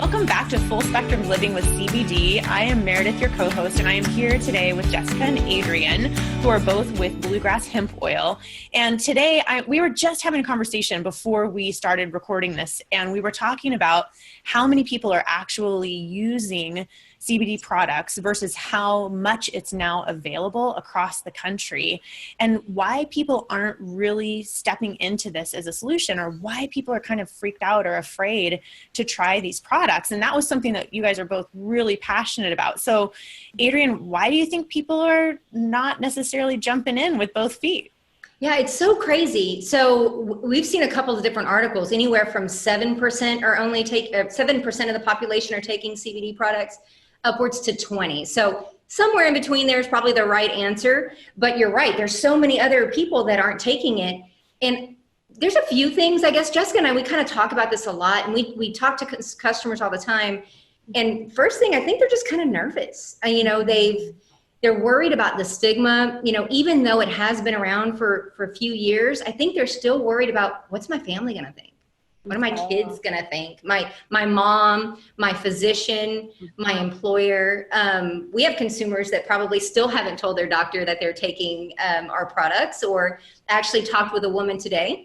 Welcome back to Full Spectrum Living with CBD. I am Meredith, your co-host, and I am here today with Jessica and Adrian, who are both with Bluegrass Hemp Oil. And today, we were just having a conversation before we started recording this, and we were talking about how many people are actually using CBD products versus how much it's now available across the country, and why people aren't really stepping into this as a solution, or why people are kind of freaked out or afraid to try these products. And that was something that you guys are both really passionate about. So Adrian, why do you think people are not necessarily jumping in with both feet? Yeah, it's so crazy. So we've seen a couple of different articles, anywhere from 7% are only 7% of the population are taking CBD products, upwards to 20. So somewhere in between there is probably the right answer, but you're right. There's so many other people that aren't taking it. And there's a few things, I guess, Jessica and I, we kind of talk about this a lot, and we talk to customers all the time. And first thing, I think they're just kind of nervous. They're worried about the stigma, even though it has been around for a few years. I think they're still worried about, what's my family going to think? What are my kids going to think? My mom, my physician, my employer. We have consumers that probably still haven't told their doctor that they're taking our products, or actually talked with a woman today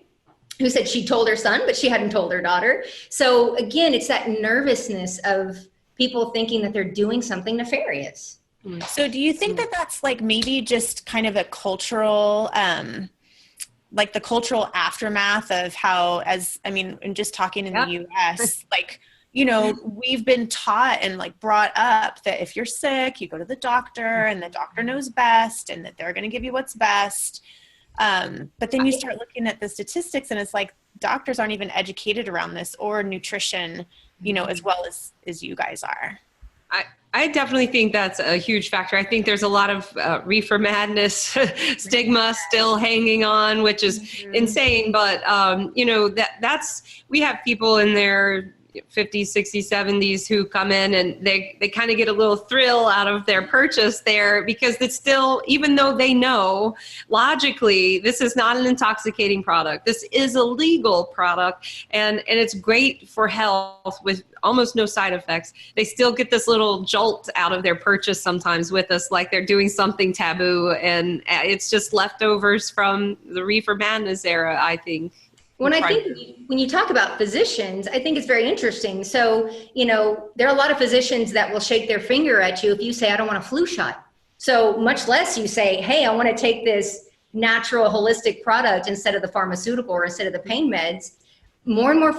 who said she told her son, but she hadn't told her daughter. So again, it's that nervousness of people thinking that they're doing something nefarious. So do you think that that's like maybe just kind of a cultural, like the cultural aftermath of how, and just talking in the US, we've been taught and brought up that if you're sick, you go to the doctor and the doctor knows best and that they're going to give you what's best. But then you start looking at the statistics and it's like doctors aren't even educated around this, or nutrition, as well as you guys are. I definitely think that's a huge factor. I think there's a lot of reefer madness stigma still hanging on, which is insane. But, we have people in their 50s, 60s, 70s who come in and they kind of get a little thrill out of their purchase there, because it's still, even though they know logically this is not an intoxicating product, this is a legal product, and it's great for health with almost no side effects, they still get this little jolt out of their purchase sometimes with us, like they're doing something taboo, and it's just leftovers from the reefer madness era, I think. When you talk about physicians, I think it's very interesting. So, there are a lot of physicians that will shake their finger at you if you say, I don't want a flu shot. So much less you say, hey, I want to take this natural holistic product instead of the pharmaceutical, or instead of the pain meds. More and more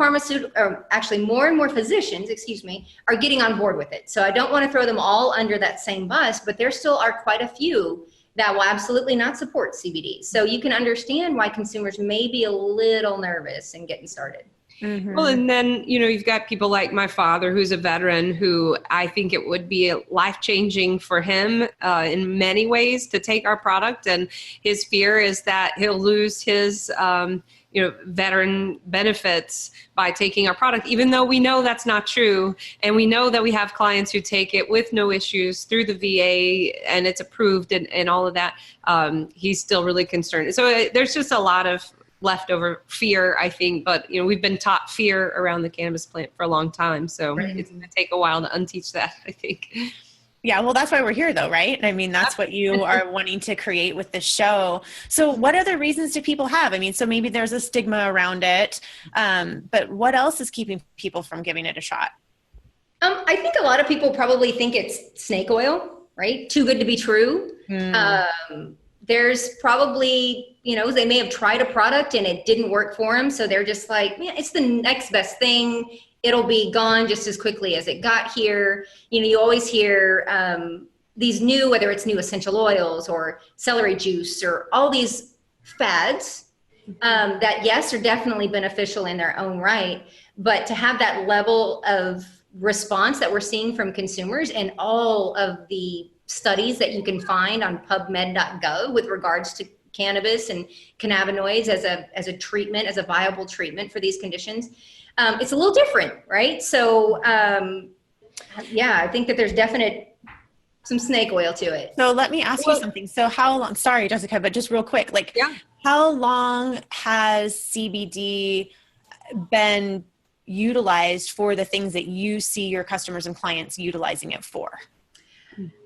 physicians, are getting on board with it. So I don't want to throw them all under that same bus, but there still are quite a few that will absolutely not support CBD. So you can understand why consumers may be a little nervous in getting started. Mm-hmm. Well, and then, you've got people like my father, who's a veteran, who I think it would be life-changing for him in many ways to take our product. And his fear is that he'll lose his veteran benefits by taking our product, even though we know that's not true. And we know that we have clients who take it with no issues through the VA and it's approved and all of that. He's still really concerned. So there's just a lot of leftover fear, I think, but we've been taught fear around the cannabis plant for a long time. So It's going to take a while to unteach that, I think. Yeah, well, that's why we're here, though, right? That's what you are wanting to create with this show. So what other reasons do people have? So maybe there's a stigma around it, but what else is keeping people from giving it a shot? I think a lot of people probably think it's snake oil, right? Too good to be true. There's probably, they may have tried a product and it didn't work for them. So they're just like, yeah, it's the next best thing. It'll be gone just as quickly as it got here. You always hear these new, whether it's new essential oils or celery juice or all these fads that, yes, are definitely beneficial in their own right. But to have that level of response that we're seeing from consumers and all of the studies that you can find on pubmed.gov with regards to cannabis and cannabinoids as a treatment, as a viable treatment for these conditions, it's a little different, right? So, I think that there's some snake oil to it. So let me ask you something. So how long, sorry, Jessica, but just real quick, how long has CBD been utilized for the things that you see your customers and clients utilizing it for?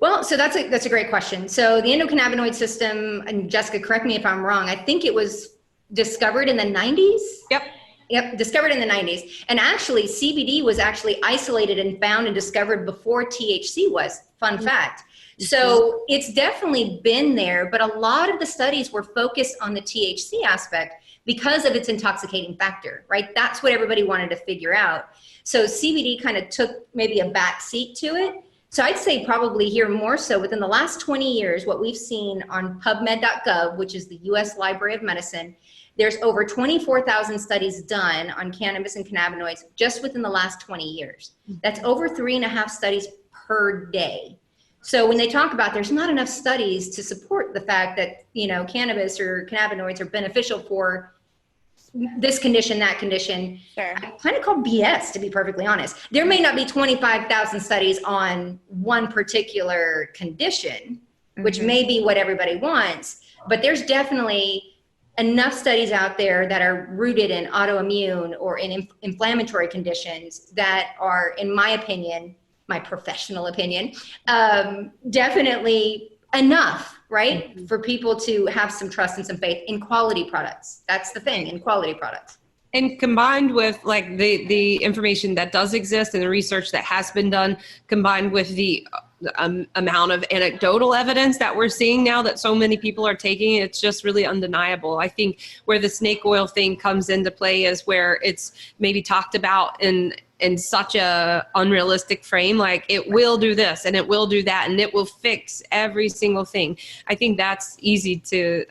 Well, so that's a great question. So the endocannabinoid system, and Jessica, correct me if I'm wrong, I think it was discovered in the 90s. Yep, discovered in the 90s. And actually, CBD was actually isolated and found and discovered before THC was. Fun fact. So it's definitely been there, but a lot of the studies were focused on the THC aspect because of its intoxicating factor, right? That's what everybody wanted to figure out. So CBD kind of took maybe a back seat to it. So I'd say probably here more so within the last 20 years, what we've seen on PubMed.gov, which is the US Library of Medicine, there's over 24,000 studies done on cannabis and cannabinoids just within the last 20 years. That's over 3.5 studies per day. So when they talk about there's not enough studies to support the fact that, cannabis or cannabinoids are beneficial for this condition, that condition, Sure. I kind of call BS, to be perfectly honest. There may not be 25,000 studies on one particular condition, which may be what everybody wants, but there's definitely enough studies out there that are rooted in autoimmune or in inflammatory conditions that are, in my opinion, my professional opinion, definitely enough, right? For people to have some trust and some faith in quality products. That's the thing, in quality products. And combined with like the information that does exist and the research that has been done, combined with the amount of anecdotal evidence that we're seeing now that so many people are taking, it's just really undeniable. I think where the snake oil thing comes into play is where it's maybe talked about in such a unrealistic frame, like it will do this and it will do that and it will fix every single thing. I think that's easy to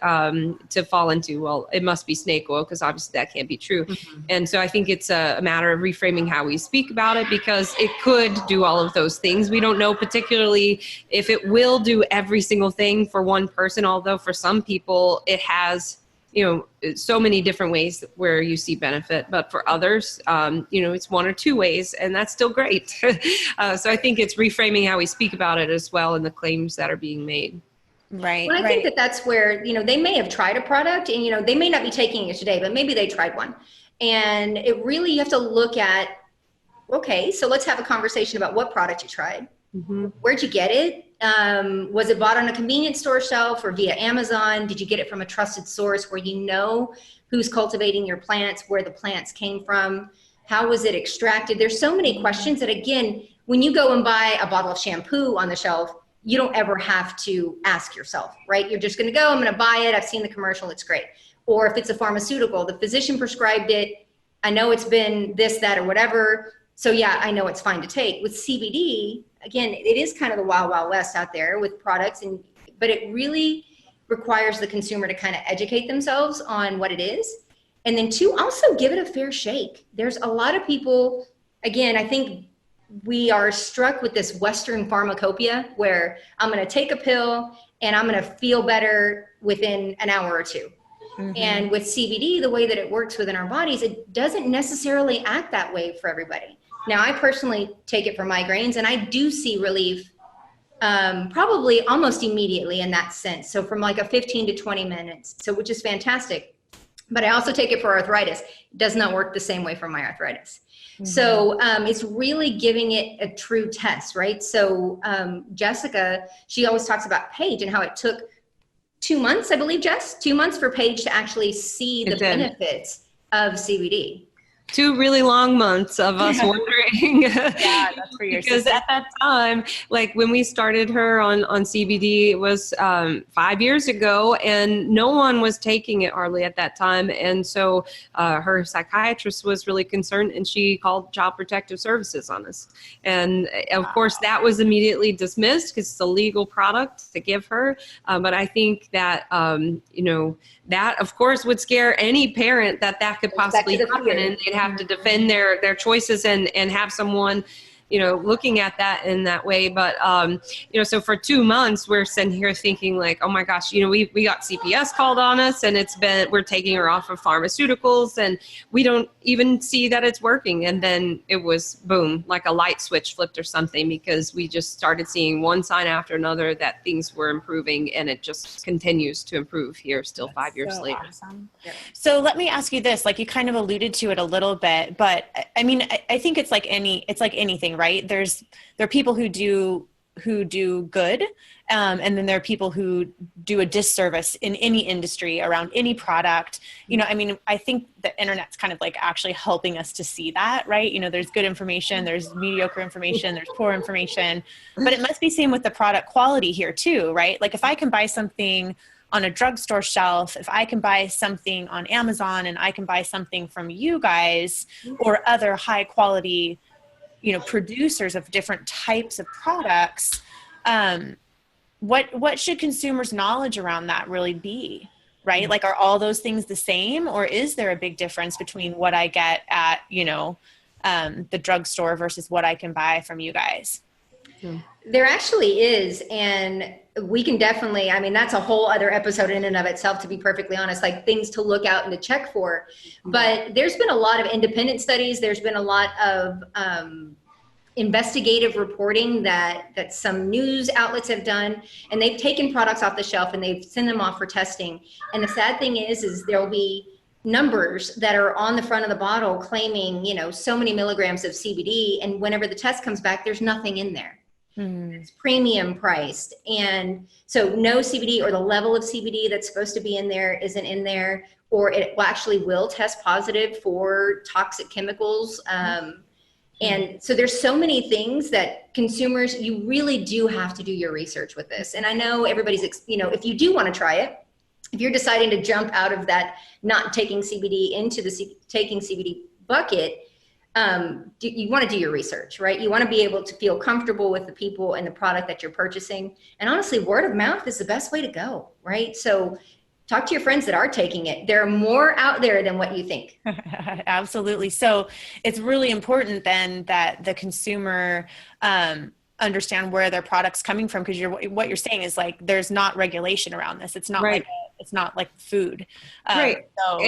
fall into. Well, it must be snake oil because obviously that can't be true. And so I think it's a matter of reframing how we speak about it, because it could do all of those things. We don't know particularly if it will do every single thing for one person, although for some people it has so many different ways where you see benefit, but for others, it's one or two ways, and that's still great. So I think it's reframing how we speak about it as well, and the claims that are being made. Right. Well, I think that's where, they may have tried a product and, they may not be taking it today, but maybe they tried one. And it really, you have to look at, okay, so let's have a conversation about what product you tried. Where'd you get it? Was it bought on a convenience store shelf or via Amazon? Did you get it from a trusted source where you know who's cultivating your plants, where the plants came from? How was it extracted? There's so many questions that, again, when you go and buy a bottle of shampoo on the shelf, you don't ever have to ask yourself, right? You're just going to go, I'm going to buy it. I've seen the commercial. It's great. Or if it's a pharmaceutical, the physician prescribed it. I know it's been this, that, or whatever. So yeah, I know it's fine to take. With CBD, again, it is kind of the wild, wild west out there with products, but it really requires the consumer to kind of educate themselves on what it is. And then two, also give it a fair shake. There's a lot of people, again, I think we are struck with this Western pharmacopoeia where I'm going to take a pill and I'm going to feel better within an hour or two. And with CBD, the way that it works within our bodies, it doesn't necessarily act that way for everybody. Now, I personally take it for migraines, and I do see relief probably almost immediately in that sense. So from like a 15 to 20 minutes, which is fantastic. But I also take it for arthritis. It does not work the same way for my arthritis. So it's really giving it a true test, right? So Jessica, she always talks about Paige and how it took 2 months, I believe, Jess, 2 months for Paige to actually see the benefits of CBD. 2 really long months of us wondering. Yeah, that's for your because sister. at that time, like when we started her on CBD, it was 5 years ago, and no one was taking it hardly at that time. And so her psychiatrist was really concerned, and she called Child Protective Services on us. And of course, that was immediately dismissed because it's a legal product to give her. But I think that, that of course would scare any parent that could possibly happen, and they'd have to defend their choices and have someone looking at that in that way. But, so for 2 months, we're sitting here thinking like, oh my gosh, we got CPS called on us, and we're taking her off of pharmaceuticals, and we don't even see that it's working. And then it was boom, like a light switch flipped or something, because we just started seeing one sign after another that things were improving, and it just continues to improve here still 5 years later. Awesome. Yeah. So let me ask you this, like you kind of alluded to it a little bit, but I mean, I think it's like anything, right? There are people who do good. And then there are people who do a disservice in any industry around any product. I mean, I think the internet's kind of like actually helping us to see that, right? There's good information, there's mediocre information, there's poor information, but it must be same with the product quality here too, right? Like if I can buy something on a drugstore shelf, if I can buy something on Amazon, and I can buy something from you guys or other high quality, producers of different types of products, what should consumers' knowledge around that really be, right? Like, are all those things the same, or is there a big difference between what I get at, the drugstore versus what I can buy from you guys? There actually is. And we can definitely, I mean, that's a whole other episode in and of itself, to be perfectly honest, like things to look out and to check for. But there's been a lot of independent studies. There's been a lot of investigative reporting that some news outlets have done, and they've taken products off the shelf and they've sent them off for testing. And the sad thing is there'll be numbers that are on the front of the bottle claiming, so many milligrams of CBD. And whenever the test comes back, there's nothing in there. It's premium priced. And so no CBD, or the level of CBD that's supposed to be in there isn't in there, or it will test positive for toxic chemicals. And so there's so many things that consumers, you really do have to do your research with this. And I know everybody's, if you do want to try it, if you're deciding to jump out of that not taking CBD into the taking CBD bucket, you want to do your research, right? You want to be able to feel comfortable with the people and the product that you're purchasing. And honestly, word of mouth is the best way to go, right? So talk to your friends that are taking it. There are more out there than what you think. Absolutely. So it's really important then that the consumer understand where their product's coming from, because what you're saying is like there's not regulation around this. It's not right. It's not like food. Right. So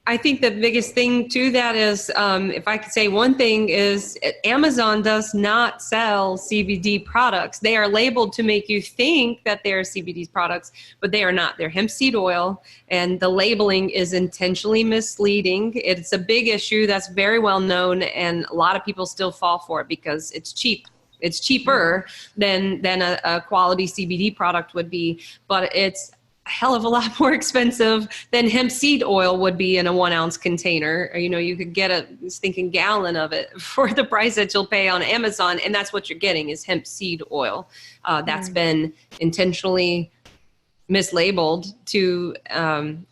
I think the biggest thing to that is, if I could say one thing, is Amazon does not sell CBD products. They are labeled to make you think that they're CBD products, but they are not. They're hemp seed oil, and the labeling is intentionally misleading. It's a big issue that's very well known, and a lot of people still fall for it because it's cheap. It's cheaper than a quality CBD product would be, but it's a hell of a lot more expensive than hemp seed oil would be in a 1 ounce container. Or, you could get a stinking gallon of it for the price that you'll pay on Amazon. And that's what you're getting is hemp seed oil. That's been intentionally mislabeled to,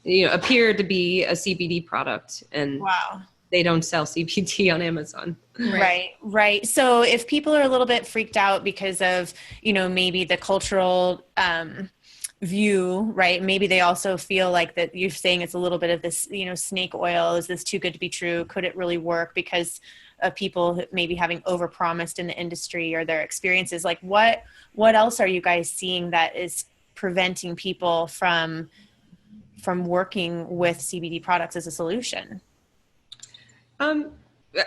appear to be a CBD product. And wow. They don't sell CBD on Amazon. Right. So if people are a little bit freaked out because of, maybe the cultural, view, right? Maybe they also feel like that you're saying it's a little bit of this, snake oil. Is this too good to be true? Could it really work because of people maybe having overpromised in the industry or their experiences? Like what else are you guys seeing that is preventing people from working with CBD products as a solution?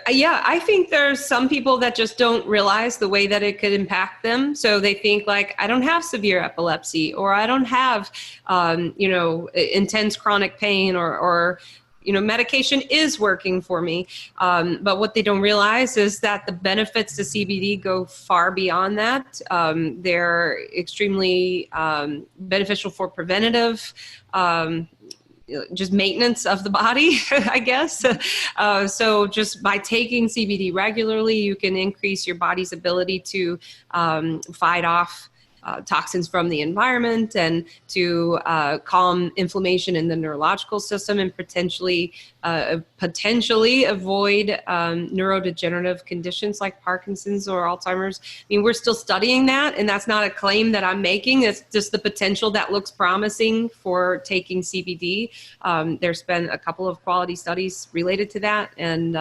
Yeah, I think there's some people that just don't realize the way that it could impact them. So they think like, I don't have severe epilepsy, or I don't have, intense chronic pain, or medication is working for me. But what they don't realize is that the benefits to CBD go far beyond that. They're extremely beneficial for preventative, just maintenance of the body, I guess. So just by taking CBD regularly, you can increase your body's ability to fight off toxins from the environment, and to calm inflammation in the neurological system, and potentially avoid neurodegenerative conditions like Parkinson's or Alzheimer's. I mean, we're still studying that, and that's not a claim that I'm making. It's just the potential that looks promising for taking CBD. There's been a couple of quality studies related to that, and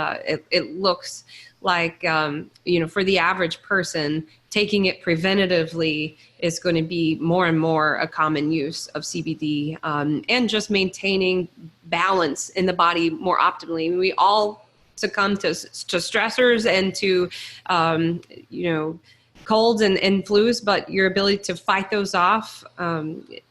it looks like, for the average person, taking it preventatively is going to be more and more a common use of CBD, and just maintaining balance in the body more optimally. I mean, we all succumb to stressors and to, colds and flus, but your ability to fight those off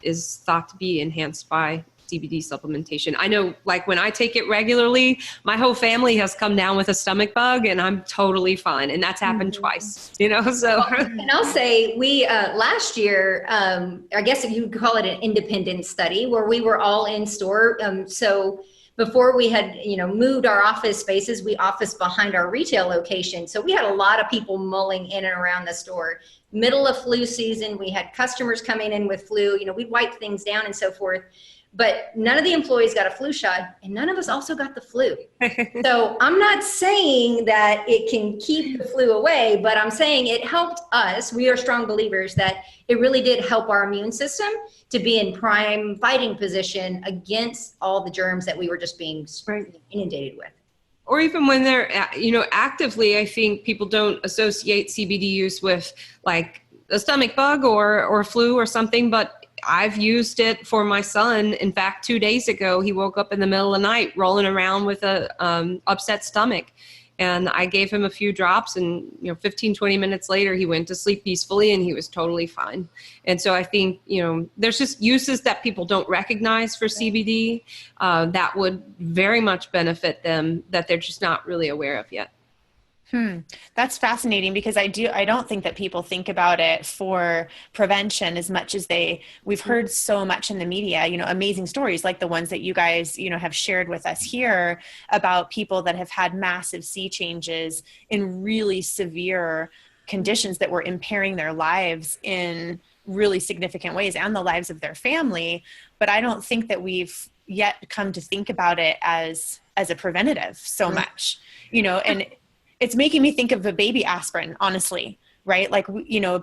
is thought to be enhanced by CBD supplementation. I know, like, when I take it regularly, my whole family has come down with a stomach bug and I'm totally fine. And that's happened twice, so. And I'll say we, last year, I guess if you could call it an independent study where we were all in store. So before we had, moved our office spaces, we officed behind our retail location. So we had a lot of people mulling in and around the store. Middle of flu season, we had customers coming in with flu, we'd wipe things down and so forth. But none of the employees got a flu shot, and none of us also got the flu. So I'm not saying that it can keep the flu away, but I'm saying it helped us. We are strong believers that it really did help our immune system to be in prime fighting position against all the germs that we were just being inundated with. Or even when they're, actively, I think people don't associate CBD use with like a stomach bug or flu or something, but I've used it for my son. In fact, 2 days ago, he woke up in the middle of the night rolling around with a upset stomach. And I gave him a few drops and, 15, 20 minutes later, he went to sleep peacefully and he was totally fine. And so I think, there's just uses that people don't recognize for CBD that would very much benefit them that they're just not really aware of yet. That's fascinating because I don't think that people think about it for prevention as much as we've heard so much in the media, amazing stories like the ones that you guys, have shared with us here about people that have had massive sea changes in really severe conditions that were impairing their lives in really significant ways and the lives of their family. But I don't think that we've yet come to think about it as a preventative so much, and it's making me think of a baby aspirin, honestly, right? Like,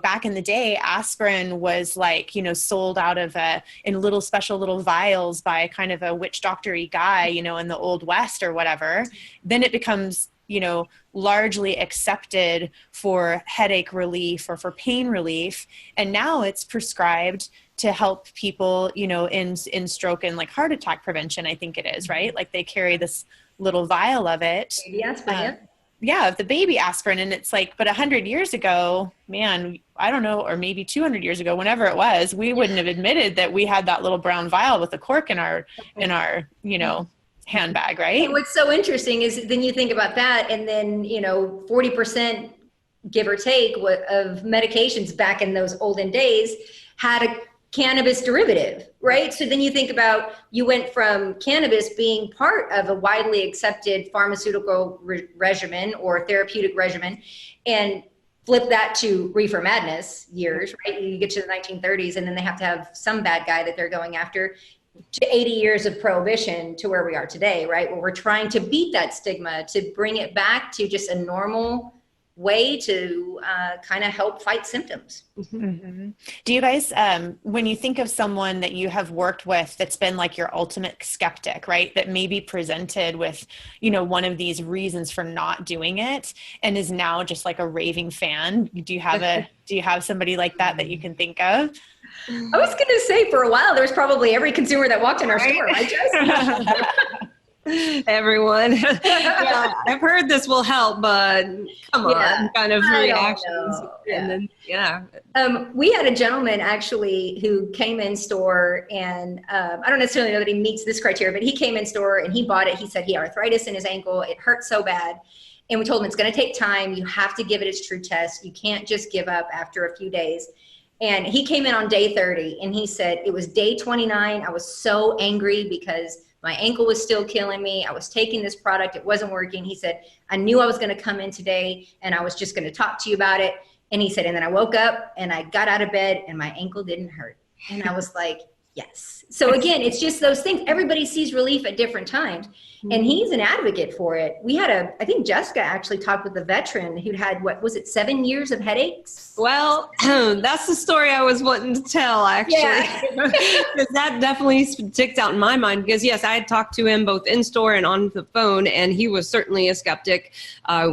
back in the day, aspirin was like, sold out of in little special little vials by kind of a witch doctor-y guy, in the Old West or whatever. Then it becomes, largely accepted for headache relief or for pain relief. And now it's prescribed to help people, in stroke and like heart attack prevention, I think it is, right? Like they carry this little vial of it. Of the baby aspirin. And it's like, but 100 years ago, man, I don't know, or maybe 200 years ago, whenever it was, we wouldn't have admitted that we had that little brown vial with a cork in our handbag, right? And what's so interesting is then you think about that, and then, 40%, give or take, of medications back in those olden days had a cannabis derivative, right? So then you think about, you went from cannabis being part of a widely accepted pharmaceutical regimen or therapeutic regimen, and flip that to reefer madness years, right? You get to the 1930s, and then they have to have some bad guy that they're going after, to 80 years of prohibition to where we are today, right? Where we're trying to beat that stigma, to bring it back to just a normal way to kind of help fight symptoms. Mm-hmm. Do you guys, when you think of someone that you have worked with that's been like your ultimate skeptic, right, that maybe presented with, one of these reasons for not doing it and is now just like a raving fan, do you have somebody like that you can think of? I was going to say, for a while, there was probably every consumer that walked in our store, right, Jess? Everyone. Yeah, I've heard this will help, but come on, kind of reactions. And then, we had a gentleman actually who came in store, and I don't necessarily know that he meets this criteria, but he came in store and he bought it. He said he had arthritis in his ankle. It hurt so bad. And we told him it's going to take time. You have to give it its true test. You can't just give up after a few days. And he came in on day 30 and he said, it was day 29. I was so angry because my ankle was still killing me. I was taking this product. It wasn't working. He said, I knew I was going to come in today and I was just going to talk to you about it. And he said, and then I woke up and I got out of bed and my ankle didn't hurt. And I was like, Yes. So again, it's just those things. Everybody sees relief at different times. And he's an advocate for it. We had I think Jessica actually talked with a veteran who'd had, 7 years of headaches? Well, that's the story I was wanting to tell, actually. Yeah. Because that definitely sticks out in my mind. Because, yes, I had talked to him both in store and on the phone, and he was certainly a skeptic.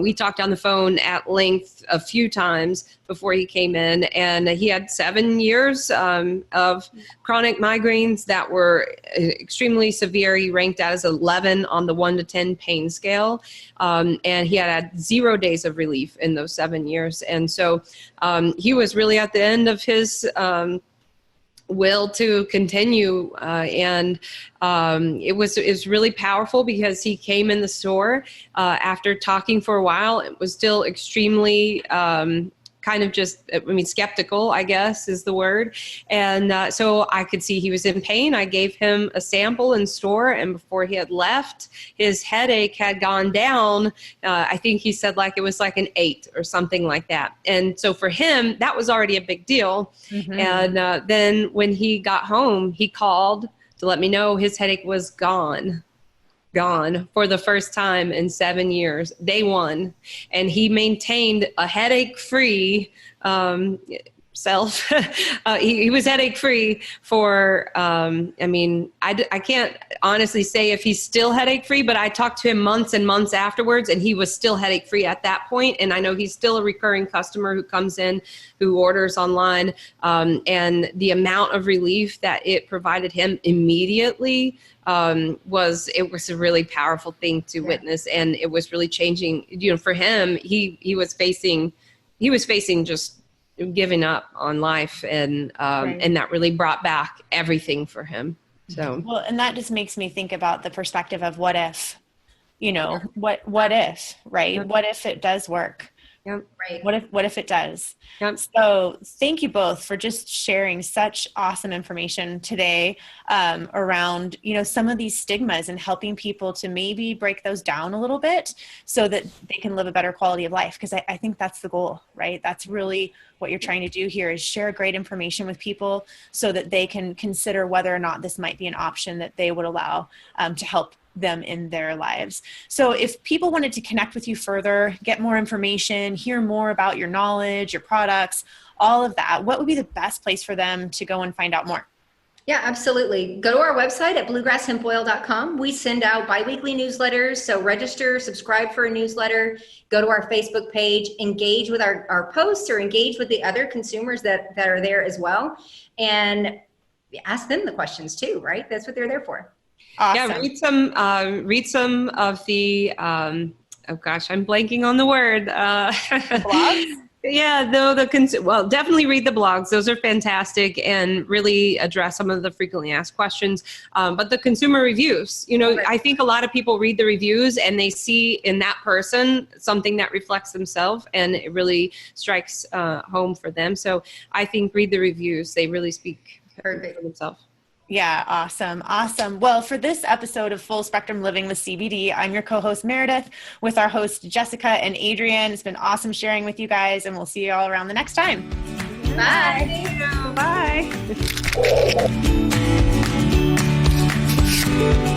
We talked on the phone at length a few times before he came in, and he had 7 years of chronic migraines that were extremely severe. He ranked as 11 on the 1 to 10 pain scale, and he had 0 days of relief in those 7 years. And so he was really at the end of his will to continue, and it was really powerful because he came in the store after talking for a while. It was still extremely kind of skeptical, I guess is the word. And so I could see he was in pain. I gave him a sample in store, and before he had left, his headache had gone down. I think he said it was like an 8 or something like that. And so for him, that was already a big deal. Mm-hmm. And then when he got home, he called to let me know his headache was gone for the first time in 7 years, day one. And he maintained a headache-free self. He was headache-free for, I can't honestly say if he's still headache-free, but I talked to him months and months afterwards, and he was still headache-free at that point. And I know he's still a recurring customer who comes in, who orders online. And the amount of relief that it provided him immediately was a really powerful thing to witness. And it was really changing, for him. He was facing just giving up on life, and and that really brought back everything for him. So well, and that just makes me think about the perspective of what if, what if, right? Yep. What if it does work? Yep. Right. What if it does? Yep. So thank you both for just sharing such awesome information today around, some of these stigmas and helping people to maybe break those down a little bit so that they can live a better quality of life. Because I think that's the goal, right? That's really what you're trying to do here, is share great information with people so that they can consider whether or not this might be an option that they would allow to help them in their lives. So if people wanted to connect with you further, get more information, hear more about your knowledge, your products, all of that, what would be the best place for them to go and find out more? Yeah, absolutely. Go to our website at bluegrasshempoil.com. We send out biweekly newsletters. So register, subscribe for a newsletter, go to our Facebook page, engage with our posts, or engage with the other consumers that are there as well. And ask them the questions too, right? That's what they're there for. Awesome. Yeah, read some of the, I'm blanking on the word. Blogs? Yeah, definitely read the blogs. Those are fantastic and really address some of the frequently asked questions. But the consumer reviews, I think a lot of people read the reviews and they see in that person something that reflects themselves, and it really strikes home for them. So I think read the reviews. They really speak for themselves. Yeah. Awesome. Awesome. Well, for this episode of Full Spectrum Living with CBD, I'm your co-host Meredith with our hosts Jessica and Adrienne. It's been awesome sharing with you guys, and we'll see you all around the next time. Bye. Bye.